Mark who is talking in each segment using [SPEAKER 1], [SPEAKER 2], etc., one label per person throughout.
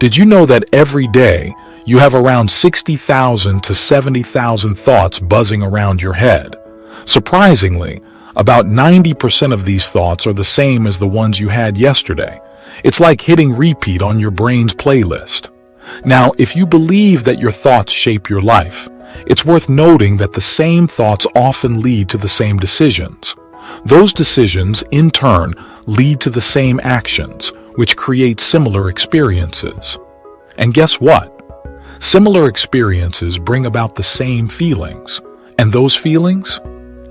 [SPEAKER 1] Did you know that every day you have around 60,000 to 70,000 thoughts buzzing around your head? Surprisingly, about 90% of these thoughts are the same as the ones you had yesterday. It's like hitting repeat on your brain's playlist. Now, if you believe that your thoughts shape your life, it's worth noting that the same thoughts often lead to the same decisions. Those decisions, in turn, lead to the same actions, which create similar experiences. And guess what? Similar experiences bring about the same feelings. And those feelings?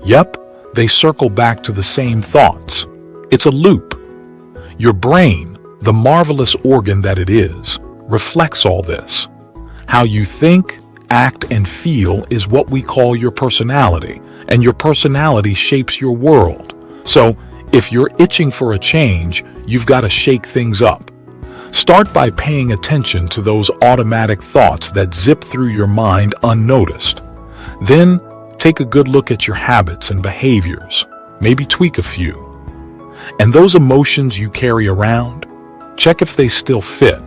[SPEAKER 1] Yep, they circle back to the same thoughts. It's a loop. Your brain, the marvelous organ that it is, reflects all this. How you think, act, and feel is what we call your personality, and your personality shapes your world. So, if you're itching for a change, you've got to shake things up. Start by paying attention to those automatic thoughts that zip through your mind unnoticed. Then, take a good look at your habits and behaviors, maybe tweak a few. And those emotions you carry around, check if they still fit.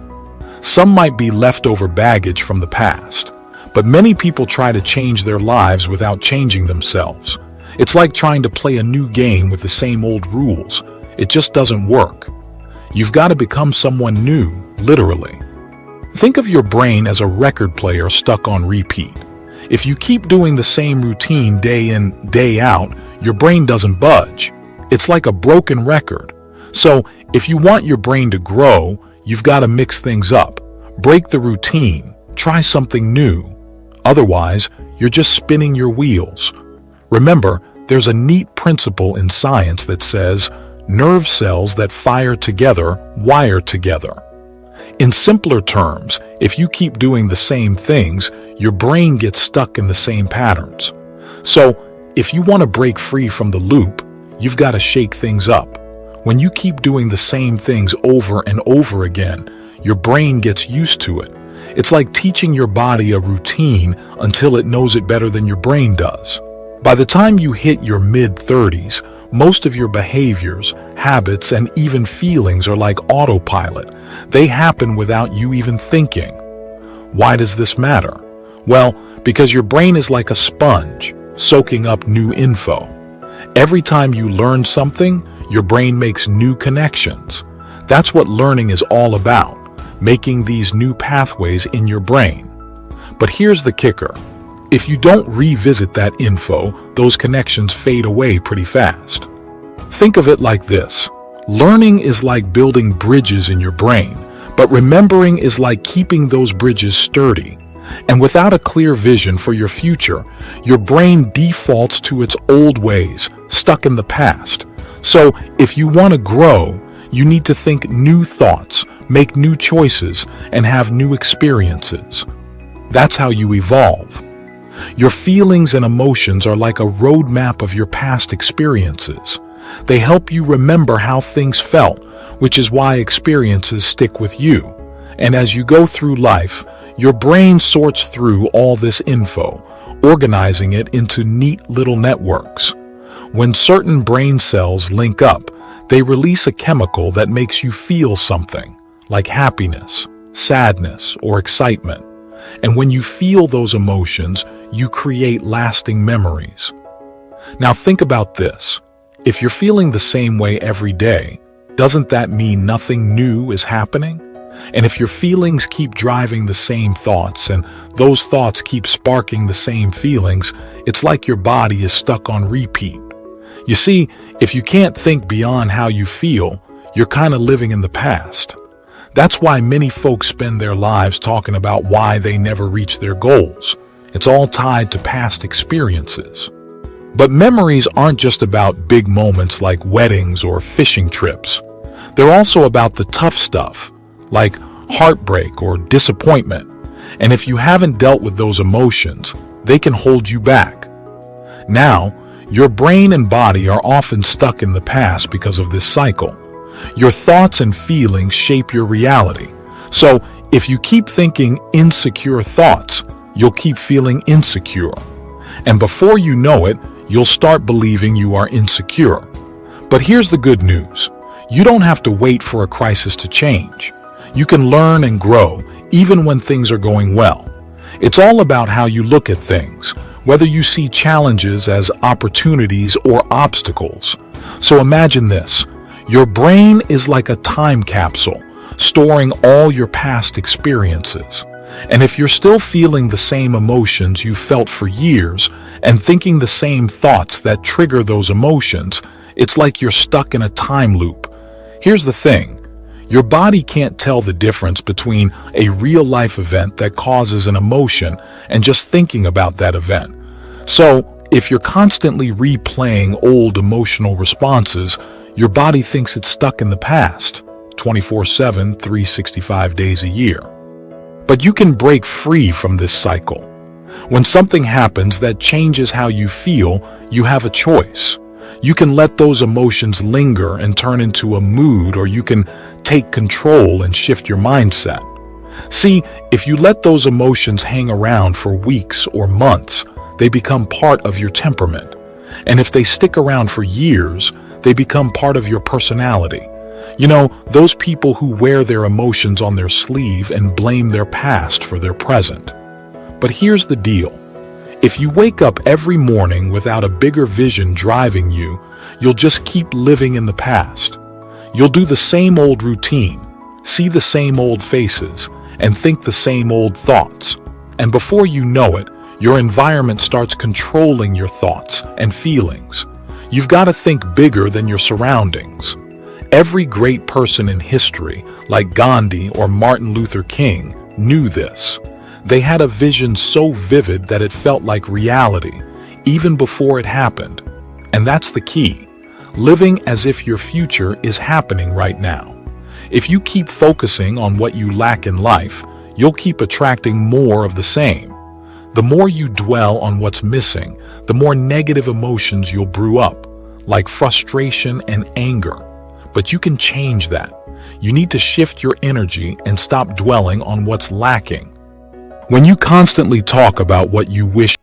[SPEAKER 1] Some might be leftover baggage from the past, but many people try to change their lives without changing themselves. It's like trying to play a new game with the same old rules. It just doesn't work. You've got to become someone new, literally. Think of your brain as a record player stuck on repeat. If you keep doing the same routine day in, day out, your brain doesn't budge. It's like a broken record. So, if you want your brain to grow, you've got to mix things up. Break the routine. Try something new. Otherwise, you're just spinning your wheels. Remember, there's a neat principle in science that says, nerve cells that fire together wire together. In simpler terms, if you keep doing the same things, your brain gets stuck in the same patterns. So, if you want to break free from the loop, you've got to shake things up. When you keep doing the same things over and over again, your brain gets used to it. It's like teaching your body a routine until it knows it better than your brain does. By the time you hit your mid-30s, most of your behaviors, habits, and even feelings are like autopilot. They happen without you even thinking. Why does this matter? Well, because your brain is like a sponge, soaking up new info. Every time you learn something, your brain makes new connections. That's what learning is all about, making these new pathways in your brain. But here's the kicker. If you don't revisit that info, those connections fade away pretty fast. Think of it like this. Learning is like building bridges in your brain, but remembering is like keeping those bridges sturdy. And without a clear vision for your future, your brain defaults to its old ways, stuck in the past. So, if you want to grow, you need to think new thoughts, make new choices, and have new experiences. That's how you evolve. Your feelings and emotions are like a roadmap of your past experiences. They help you remember how things felt, which is why experiences stick with you. And as you go through life, your brain sorts through all this info, organizing it into neat little networks. When certain brain cells link up, they release a chemical that makes you feel something, like happiness, sadness, or excitement. And when you feel those emotions, you create lasting memories. Now think about this. If you're feeling the same way every day, doesn't that mean nothing new is happening? And if your feelings keep driving the same thoughts, and those thoughts keep sparking the same feelings, it's like your body is stuck on repeat. You see, if you can't think beyond how you feel, you're kind of living in the past. That's why many folks spend their lives talking about why they never reach their goals. It's all tied to past experiences. But memories aren't just about big moments like weddings or fishing trips. They're also about the tough stuff, like heartbreak or disappointment. And if you haven't dealt with those emotions, they can hold you back. Now, your brain and body are often stuck in the past because of this cycle. Your thoughts and feelings shape your reality. So, if you keep thinking insecure thoughts, you'll keep feeling insecure. And before you know it, you'll start believing you are insecure. But here's the good news. You don't have to wait for a crisis to change. You can learn and grow, even when things are going well. It's all about how you look at things, whether you see challenges as opportunities or obstacles. So imagine this. Your brain is like a time capsule, storing all your past experiences. And if you're still feeling the same emotions you felt for years and thinking the same thoughts that trigger those emotions, it's like you're stuck in a time loop. Here's the thing. Your body can't tell the difference between a real-life event that causes an emotion and just thinking about that event. So, if you're constantly replaying old emotional responses, your body thinks it's stuck in the past, 24/7, 365 days a year. But you can break free from this cycle. When something happens that changes how you feel, you have a choice. You can let those emotions linger and turn into a mood, or you can take control and shift your mindset. See, if you let those emotions hang around for weeks or months, they become part of your temperament. And if they stick around for years, they become part of your personality. You know, those people who wear their emotions on their sleeve and blame their past for their present. But here's the deal. If you wake up every morning without a bigger vision driving you, you'll just keep living in the past. You'll do the same old routine, see the same old faces, and think the same old thoughts. And before you know it, your environment starts controlling your thoughts and feelings. You've got to think bigger than your surroundings. Every great person in history, like Gandhi or Martin Luther King, knew this. They had a vision so vivid that it felt like reality, even before it happened. And that's the key. Living as if your future is happening right now. If you keep focusing on what you lack in life, you'll keep attracting more of the same. The more you dwell on what's missing, the more negative emotions you'll brew up, like frustration and anger. But you can change that. You need to shift your energy and stop dwelling on what's lacking. When you constantly talk about what you wish